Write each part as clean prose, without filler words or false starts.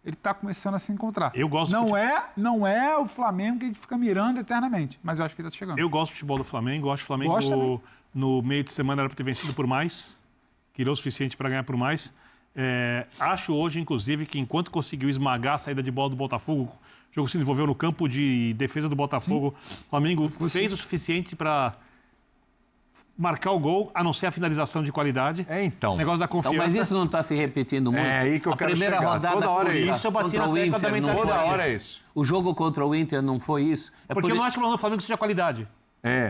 ele está começando a se encontrar. Eu gosto não é o Flamengo que a gente fica mirando eternamente, mas eu acho que ele está chegando. Eu gosto do futebol do Flamengo, acho que o Flamengo no meio de semana era para ter vencido por mais, queria o suficiente para ganhar por mais. Acho hoje, inclusive, que enquanto conseguiu esmagar a saída de bola do Botafogo, o jogo se desenvolveu no campo de defesa do Botafogo, o Flamengo fez o suficiente para marcar o gol, a não ser a finalização de qualidade. Então. Negócio da confiança. Então, mas isso não está se repetindo muito? É aí que eu quero primeira chegar. rodada Toda hora é isso. Eu bati contra na o tecla Inter, também, não tá foi Toda isso? hora é isso. O jogo contra o Inter não foi isso? Porque eu não acho que o Flamengo seja qualidade.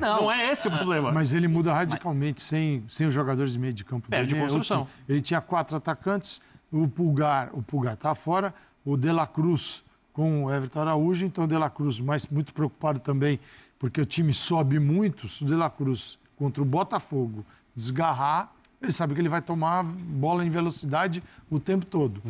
Não. Não é esse o problema. Mas ele muda radicalmente sem os jogadores de meio de campo. Perde dele. construção. Ele tinha 4 atacantes, o Pulgar tá fora, o De La Cruz com o Everton Araújo, então o De La Cruz muito preocupado também, porque o time sobe muito, se o De La Cruz contra o Botafogo desgarrar, ele sabe que ele vai tomar bola em velocidade o tempo todo.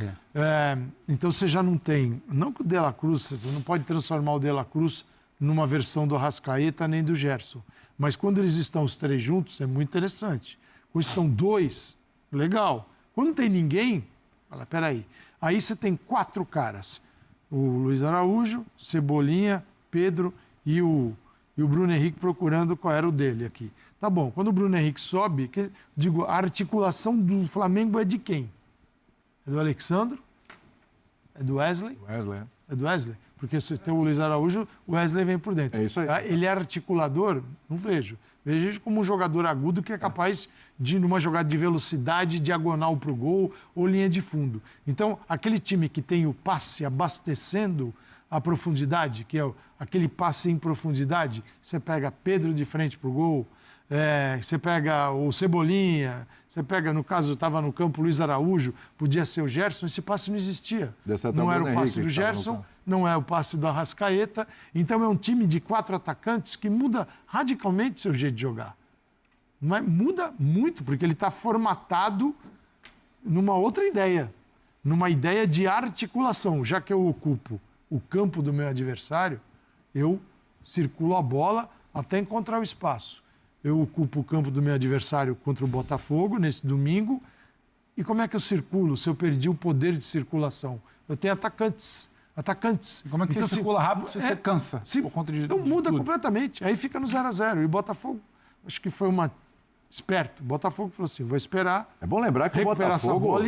Então você já não tem, não que o De La Cruz, você não pode transformar o De La Cruz numa versão do Arrascaeta nem do Gerson, mas quando eles estão os 3 juntos, é muito interessante. Quando estão 2, legal. Quando não tem ninguém, fala, peraí, aí você tem 4 caras, o Luiz Araújo, Cebolinha, Pedro e o Bruno Henrique procurando qual era o dele aqui. Tá bom, quando o Bruno Henrique sobe, a articulação do Flamengo é de quem? É do Alexandro? É do Wesley? É do Wesley? Porque se tem o Luiz Araújo, o Wesley vem por dentro. É isso aí. Ele é articulador? Não vejo. Vejo ele como um jogador agudo que é capaz de, numa jogada de velocidade, diagonal para o gol ou linha de fundo. Então, aquele time que tem o passe abastecendo a profundidade, que é aquele passe em profundidade, você pega Pedro de frente para o gol, você pega o Cebolinha, você pega, no caso, estava no campo o Luiz Araújo, podia ser o Gerson, esse passe não existia. Não era o passe do Gerson, não é o passe do Arrascaeta. Então é um time de 4 atacantes que muda radicalmente seu jeito de jogar. Mas muda muito, porque ele está formatado numa outra ideia, numa ideia de articulação. Já que eu ocupo o campo do meu adversário, eu circulo a bola até encontrar o espaço. Eu ocupo o campo do meu adversário contra o Botafogo nesse domingo. E como é que eu circulo se eu perdi o poder de circulação? Eu tenho atacantes. Como é que então, você circula rápido se você cansa? Por conta então muda completamente. Aí fica no 0-0. E o Botafogo, acho que foi esperto. O Botafogo falou assim, vou esperar. É bom lembrar que o Botafogo...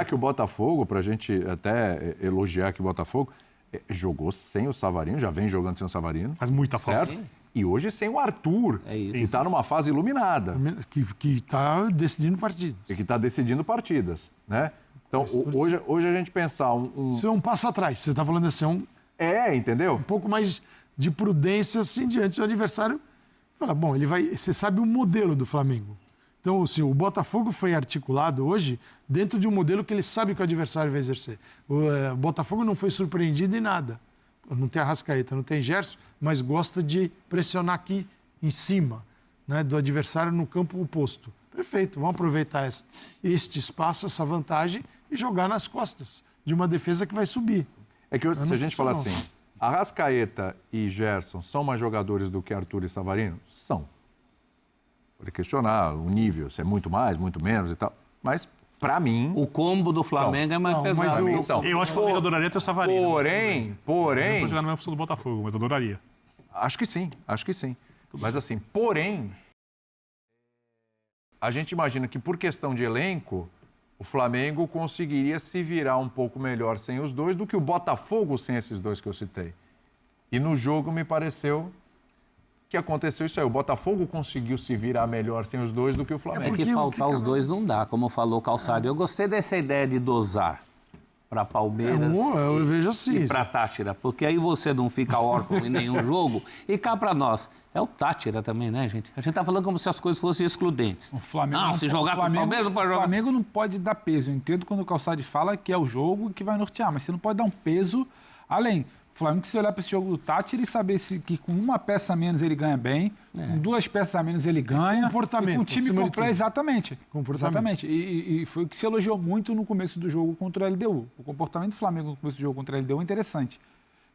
que o Botafogo, para a gente até elogiar que o Botafogo jogou sem o Savarino, já vem jogando sem o Savarino. Faz muita falta. E hoje sem o Arthur, que está numa fase iluminada. Que está decidindo partidas. E que está decidindo partidas, né? Então, hoje a gente pensar Isso é um passo atrás. Você está falando assim, entendeu? Um pouco mais de prudência, assim, diante do adversário. Fala, bom, você sabe o modelo do Flamengo. Então, assim, o Botafogo foi articulado hoje dentro de um modelo que ele sabe que o adversário vai exercer. O Botafogo não foi surpreendido em nada. Não tem Arrascaeta, não tem Gerson, mas gosta de pressionar aqui em cima, né, do adversário no campo oposto. Perfeito, vamos aproveitar este espaço, essa vantagem e jogar nas costas de uma defesa que vai subir. É que se a gente falar assim, Arrascaeta e Gerson são mais jogadores do que Arthur e Savarino? São. Pode questionar o nível, se é muito mais, muito menos e tal, mas... Para mim... O combo do Flamengo é mais pesado. Eu acho que o Flamengo adoraria ter o Savarino. Porém... Eu vou jogar na mesma função do Botafogo, mas adoraria. Acho que sim. Mas assim, porém... A gente imagina que por questão de elenco, o Flamengo conseguiria se virar um pouco melhor sem os dois do que o Botafogo sem esses dois que eu citei. E no jogo me pareceu... que aconteceu isso aí. O Botafogo conseguiu se virar melhor sem os dois do que o Flamengo. É que faltar os dois não dá, como falou o Calçado. Eu gostei dessa ideia de dosar para Palmeiras eu vejo assim, e para Táchira, porque aí você não fica órfão em nenhum jogo. E cá para nós, é o Táchira também, né, gente? A gente tá falando como se as coisas fossem excludentes. O Flamengo não, se jogar para o Palmeiras, não pode jogar. O Flamengo não pode dar peso. Eu entendo quando o Calçado fala que é o jogo que vai nortear, mas você não pode dar um peso além. O Flamengo precisa olhar para esse jogo do Táchira e saber que com uma peça a menos ele ganha bem, com 2 peças a menos ele ganha. Comportamento. E com o time completo, exatamente. Comportamento. Exatamente. E foi o que se elogiou muito no começo do jogo contra o LDU. O comportamento do Flamengo no começo do jogo contra o LDU é interessante.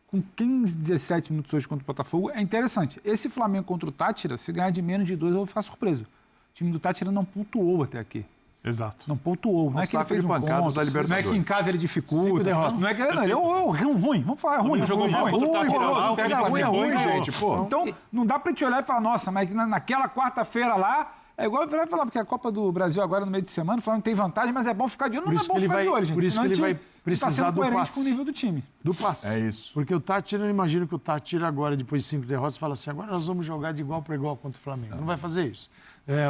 Com 15, 17 minutos hoje contra o Botafogo, é interessante. Esse Flamengo contra o Táchira, se ganhar de menos de 2, eu vou ficar surpreso. O time do Táchira não pontuou até aqui. Exato. Não pontuou. Não é que ele saco fez de um pancadas ponto, da Libertadores. não é que em casa ele dificulta. Não é que ele é ruim. Vamos falar, é ruim. Jogou ruim, mal ruim, contra o Tátira horroroso, lá, o pega Felipe ruim, Flamengo ganhou. gente, pô. Então, não dá pra gente olhar e falar, nossa, mas naquela quarta-feira lá, é igual eu falar, porque a Copa do Brasil agora no meio de semana, falando que tem vantagem, mas é bom ficar de olho. Não é bom ficar de olho, gente. Por isso que ele vai precisar do passe. passe. Com o nível do time. Do passe. É isso. Porque o Tátira, eu imagino que o Tátira agora, depois de 5 derrotas, fala assim, agora nós vamos jogar de igual para igual contra o Flamengo. Não vai fazer isso.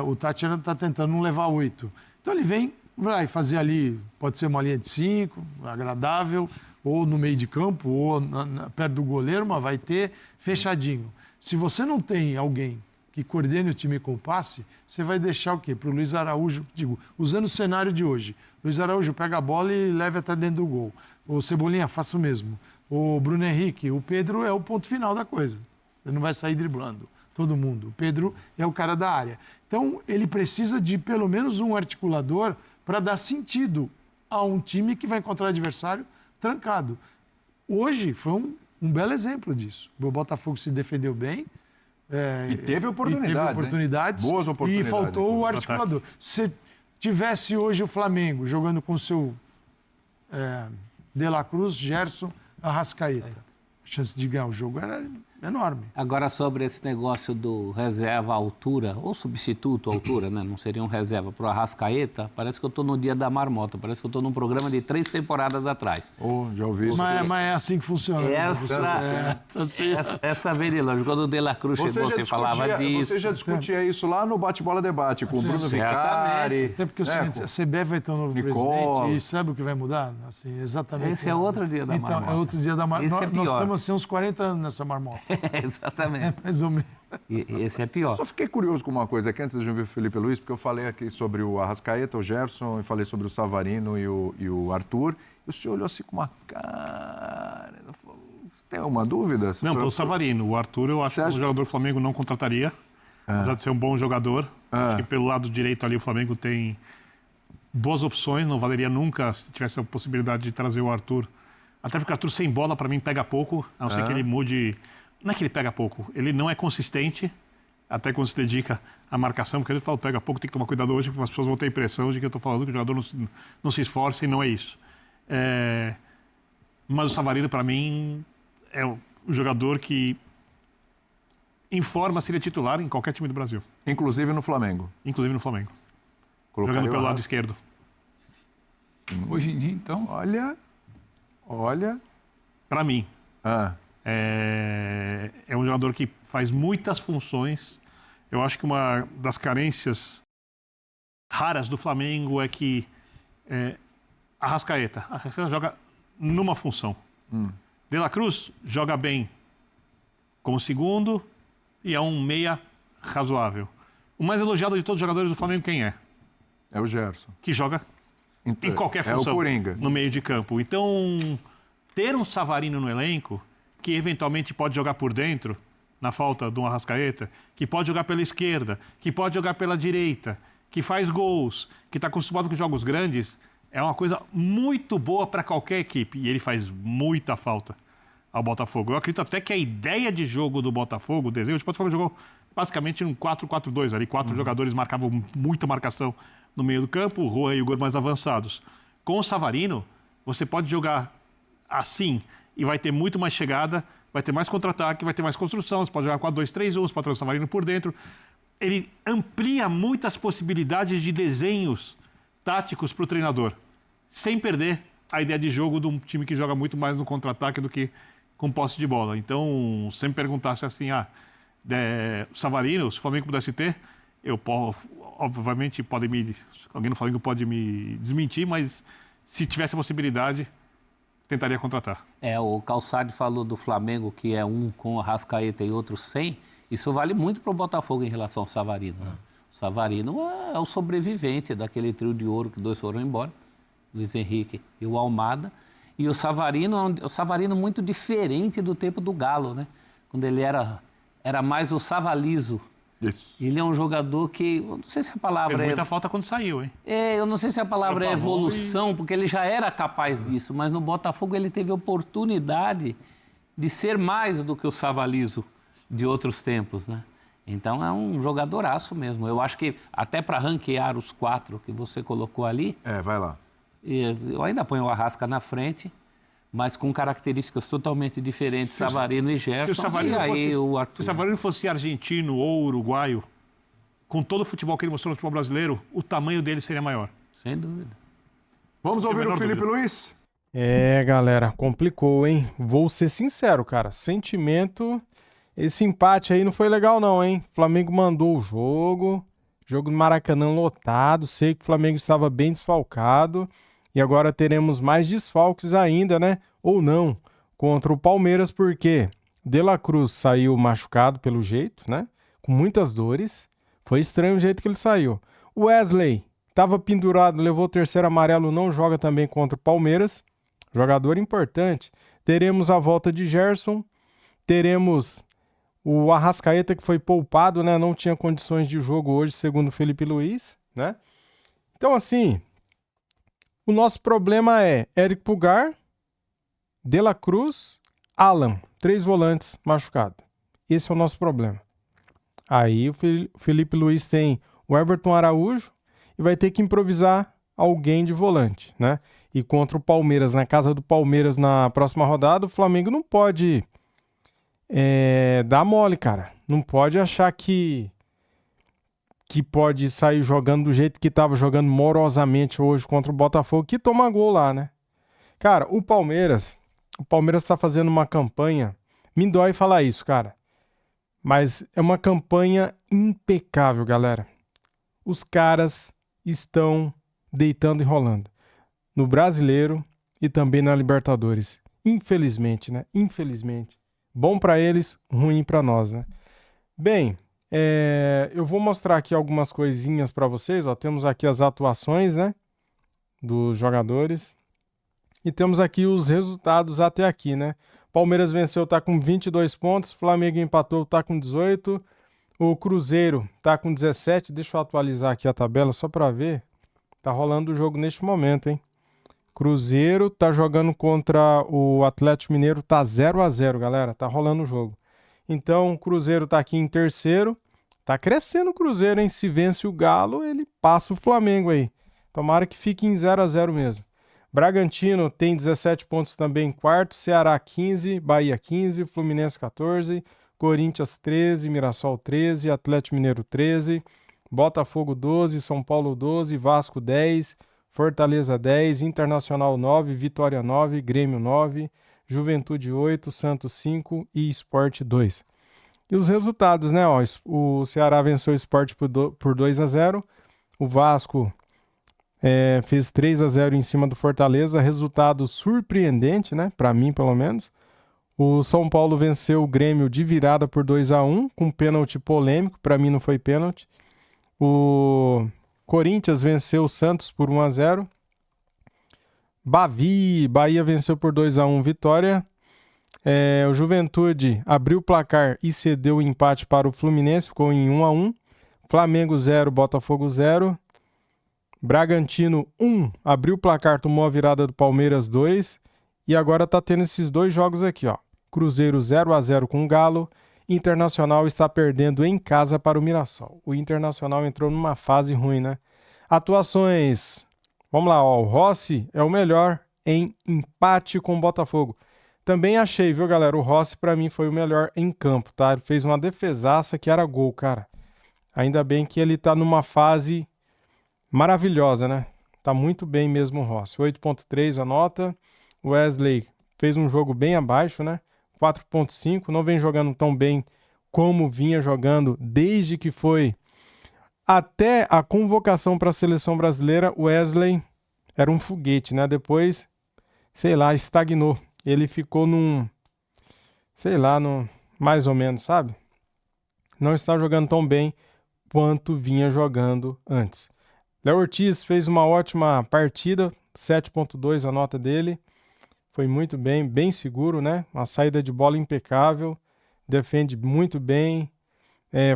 O Tátira está tentando não levar 8. Então ele vem, vai fazer ali, pode ser uma linha de 5, agradável, ou no meio de campo, ou perto do goleiro, mas vai ter fechadinho. Se você não tem alguém que coordene o time com o passe, você vai deixar o quê? Para o Luiz Araújo, usando o cenário de hoje. Luiz Araújo pega a bola e leva até dentro do gol. O Cebolinha, faça o mesmo. O Bruno Henrique, o Pedro é o ponto final da coisa. Ele não vai sair driblando todo mundo. O Pedro é o cara da área. Então, ele precisa de pelo menos um articulador para dar sentido a um time que vai encontrar adversário trancado. Hoje foi um belo exemplo disso. O Botafogo se defendeu bem. E teve oportunidades. Boas oportunidades. E faltou o articulador. Se tivesse hoje o Flamengo jogando com o seu De La Cruz, Gerson, Arrascaeta, a chance de ganhar o jogo era enorme. Agora, sobre esse negócio do reserva à altura, ou substituto à altura, né? Não seria um reserva para o Arrascaeta, parece que eu estou no dia da marmota, parece que eu estou num programa de 3 temporadas atrás. Já ouvi isso. Mas é assim que funciona. Essa verilândia, quando o De La Cruz chegou, você falava disso. Você já discutia isso lá no Bate-Bola Debate com o Bruno Vicari. Até porque é o seguinte, a CBF vai ter um novo presidente e sabe o que vai mudar? Assim, exatamente. Esse é outro dia da marmota. Então, é outro dia da marmota. Esse é pior. Nós estamos assim uns 40 anos nessa marmota. Exatamente. Mais ou menos. Esse é pior. Só fiquei curioso com uma coisa aqui, antes de ouvir o Felipe Luiz, porque eu falei aqui sobre o Arrascaeta, o Gerson, e falei sobre o Savarino e o Arthur, e o senhor olhou assim com uma cara... Você tem alguma dúvida? Não, pelo Savarino. O Arthur, eu acho que o jogador do Flamengo não contrataria, apesar de ser um bom jogador. Acho que pelo lado direito ali o Flamengo tem boas opções, não valeria nunca se tivesse a possibilidade de trazer o Arthur. Até porque o Arthur sem bola, para mim, pega pouco, a não ser que ele mude... Não é que ele pega pouco, ele não é consistente, até quando se dedica à marcação, porque ele fala pega pouco, tem que tomar cuidado hoje, porque as pessoas vão ter a impressão de que eu estou falando que o jogador não se esforça e não é isso. Mas o Savarino, para mim, é o jogador que informa se ele é titular em qualquer time do Brasil. Inclusive no Flamengo. Inclusive no Flamengo. Colocaria jogando pelo lado esquerdo. Hoje em dia, então... Olha... Para mim. É um jogador que faz muitas funções. Eu acho que uma das carências raras do Flamengo é que Arrascaeta joga numa função. De La Cruz joga bem como segundo e é um meia razoável. O mais elogiado de todos os jogadores do Flamengo quem é? É o Gerson. Que joga em qualquer função. É o Coringa. No meio de campo. Então, ter um Savarino no elenco, que eventualmente pode jogar por dentro, na falta de um Arrascaeta, que pode jogar pela esquerda, que pode jogar pela direita, que faz gols, que está acostumado com jogos grandes, é uma coisa muito boa para qualquer equipe. E ele faz muita falta ao Botafogo. Eu acredito até que a ideia de jogo do Botafogo, o desenho, o Botafogo jogou basicamente um 4-4-2 ali. 4 jogadores marcavam muita marcação no meio do campo, o Roa e o Igor mais avançados. Com o Savarino, você pode jogar assim e vai ter muito mais chegada, vai ter mais contra-ataque, vai ter mais construção, você pode jogar 4-2-3-1, você pode ter o Savarino por dentro. Ele amplia muitas possibilidades de desenhos táticos para o treinador, sem perder a ideia de jogo de um time que joga muito mais no contra-ataque do que com posse de bola. Então, se me perguntasse assim, Savarino, se o Flamengo pudesse ter, obviamente, alguém no Flamengo pode me desmentir, mas se tivesse a possibilidade, tentaria contratar. O Calçade falou do Flamengo, que é um com o Arrascaeta e outro sem. Isso vale muito para o Botafogo em relação ao Savarino. O Savarino é o sobrevivente daquele trio de ouro que 2 foram embora, Luiz Henrique e o Almada. E o Savarino é um Savarino muito diferente do tempo do Galo, né? Quando ele era mais o Savalizo. Isso. Ele é um jogador que, eu não sei se a palavra fez muita falta quando saiu, hein? Eu não sei se a palavra é evolução, porque ele já era capaz disso, mas no Botafogo ele teve oportunidade de ser mais do que o Savalizo de outros tempos, né? Então é um jogadoraço mesmo. Eu acho que até para ranquear os 4 que você colocou ali, Vai lá. eu ainda ponho o Arrasca na frente, mas com características totalmente diferentes, Savarino e Gerson. Se o Savarino, e aí o Arthur. se o Savarino fosse argentino ou uruguaio, com todo o futebol que ele mostrou no futebol brasileiro, o tamanho dele seria maior. Sem dúvida. Vamos ouvir o menor Felipe dúvida. Luiz? Galera, complicou, hein? Vou ser sincero, cara. Sentimento. Esse empate aí não foi legal, não, hein? O Flamengo mandou o jogo. Jogo no Maracanã lotado. Sei que o Flamengo estava bem desfalcado. E agora teremos mais desfalques ainda, né? Ou não. Contra o Palmeiras, porque De La Cruz saiu machucado pelo jeito, né? Com muitas dores. Foi estranho o jeito que ele saiu. O Wesley estava pendurado, levou o terceiro amarelo, não joga também contra o Palmeiras. Jogador importante. Teremos a volta de Gerson. Teremos o Arrascaeta, que foi poupado, né? Não tinha condições de jogo hoje, segundo o Felipe Luiz, né? Então, assim, o nosso problema é Eric Pulgar, De La Cruz, Alan. 3 volantes machucados. Esse é o nosso problema. Aí o Felipe Luiz tem o Everton Araújo e vai ter que improvisar alguém de volante, né? E contra o Palmeiras, na casa do Palmeiras na próxima rodada, o Flamengo não pode dar mole, cara. Não pode achar que pode sair jogando do jeito que estava jogando morosamente hoje contra o Botafogo, que toma gol lá, né? Cara, o Palmeiras está fazendo uma campanha, me dói falar isso, cara, mas é uma campanha impecável, galera. Os caras estão deitando e rolando no Brasileiro e também na Libertadores. Infelizmente, né? Infelizmente. Bom para eles, ruim para nós, né? Bem, eu vou mostrar aqui algumas coisinhas para vocês. Ó. Temos aqui as atuações, né? Dos jogadores. E temos aqui os resultados até aqui, né? Palmeiras venceu, tá com 22 pontos. Flamengo empatou, tá com 18. O Cruzeiro tá com 17. Deixa eu atualizar aqui a tabela só para ver. Tá rolando o jogo neste momento, hein? Cruzeiro tá jogando contra o Atlético Mineiro, tá 0-0, galera. Tá rolando o jogo. Então, o Cruzeiro tá aqui em terceiro. Tá crescendo o Cruzeiro, hein? Se vence o Galo, ele passa o Flamengo aí. Tomara que fique em 0-0 mesmo. Bragantino tem 17 pontos também em quarto. Ceará 15, Bahia 15, Fluminense 14, Corinthians 13, Mirassol 13, Atlético Mineiro 13, Botafogo 12, São Paulo 12, Vasco 10, Fortaleza 10, Internacional 9, Vitória 9, Grêmio 9, Juventude 8, Santos 5 e Sport 2. E os resultados, né? Ó, o Ceará venceu o Sport por 2-0, o Vasco fez 3-0 em cima do Fortaleza, resultado surpreendente, né? Para mim, pelo menos. O São Paulo venceu o Grêmio de virada por 2-1, com pênalti polêmico, para mim não foi pênalti. O Corinthians venceu o Santos por 1-0. Bahia venceu por 2-1, vitória. O Juventude abriu o placar e cedeu o empate para o Fluminense, ficou em 1-1. Flamengo 0, Botafogo 0. Bragantino 1, abriu o placar, tomou a virada do Palmeiras 2. E agora tá tendo esses dois jogos aqui, ó. Cruzeiro 0-0 com o Galo. Internacional está perdendo em casa para o Mirassol. O Internacional entrou numa fase ruim, né? Atuações. Vamos lá, ó. O Rossi é o melhor em empate com o Botafogo. Também achei, viu, galera? O Rossi, pra mim, foi o melhor em campo, tá? Ele fez uma defesaça que era gol, cara. Ainda bem que ele tá numa fase maravilhosa, né? Tá muito bem mesmo o Rossi. 8.3 a nota. O Wesley fez um jogo bem abaixo, né? 4.5. Não vem jogando tão bem como vinha jogando desde que foi até a convocação para a seleção brasileira. O Wesley era um foguete, né? Depois, sei lá, estagnou. Ele ficou mais ou menos, sabe? Não está jogando tão bem quanto vinha jogando antes. Léo Ortiz fez uma ótima partida, 7.2 a nota dele. Foi muito bem, bem seguro, né? Uma saída de bola impecável, defende muito bem.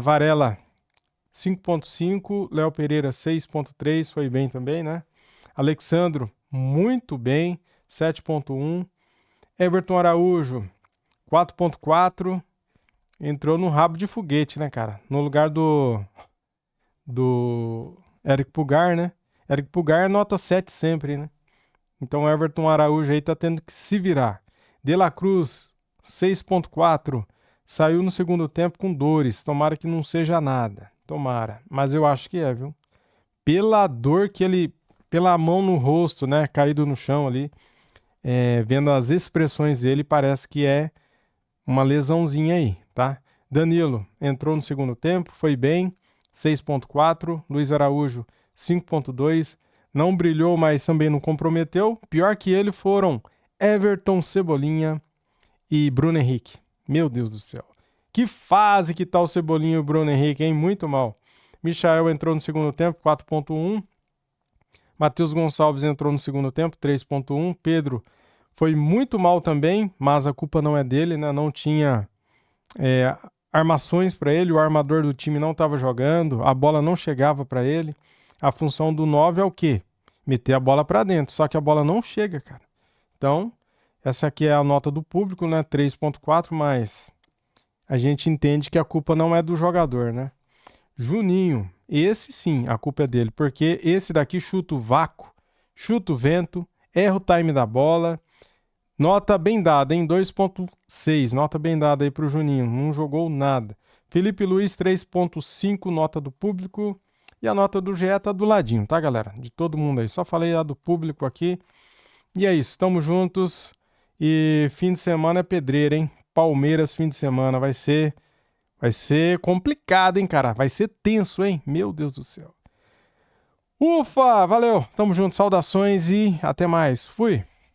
Varela, 5.5, Léo Pereira, 6.3, foi bem também, né? Alexandro, muito bem, 7.1. Everton Araújo, 4.4. entrou no rabo de foguete, né, cara? No lugar do Eric Pulgar, né? Eric Pulgar é nota 7 sempre, né? Então o Everton Araújo aí tá tendo que se virar. De La Cruz, 6.4. Saiu no segundo tempo com dores. Tomara que não seja nada. Tomara. Mas eu acho que é, viu? Pela dor que ele... Pela mão no rosto, né? Caído no chão ali. Vendo as expressões dele, parece que é uma lesãozinha aí, tá? Danilo entrou no segundo tempo, foi bem. 6.4. Luiz Araújo, 5.2. Não brilhou, mas também não comprometeu. Pior que ele foram Everton, Cebolinha e Bruno Henrique. Meu Deus do céu. Que fase que tá o Cebolinha e o Bruno Henrique, hein? Muito mal. Michael entrou no segundo tempo, 4.1. Matheus Gonçalves entrou no segundo tempo, 3.1. Pedro foi muito mal também, mas a culpa não é dele, né? Não tinha armações para ele, o armador do time não estava jogando, a bola não chegava para ele. A função do 9 é o quê? Meter a bola para dentro, só que a bola não chega, cara. Então, essa aqui é a nota do público, né? 3.4, mas a gente entende que a culpa não é do jogador, né? Juninho, esse sim, a culpa é dele, porque esse daqui chuta o vácuo, chuta o vento, erra o time da bola. Nota bem dada, hein? 2.6, nota bem dada aí pro Juninho, não jogou nada. Felipe Luiz, 3.5, nota do público. E a nota do GE tá do ladinho, tá, galera? De todo mundo aí. Só falei a do público aqui. E é isso, tamo juntos. E fim de semana é pedreira, hein? Palmeiras, fim de semana. Vai ser complicado, hein, cara? Vai ser tenso, hein? Meu Deus do céu. Ufa, valeu. Tamo junto, saudações e até mais. Fui.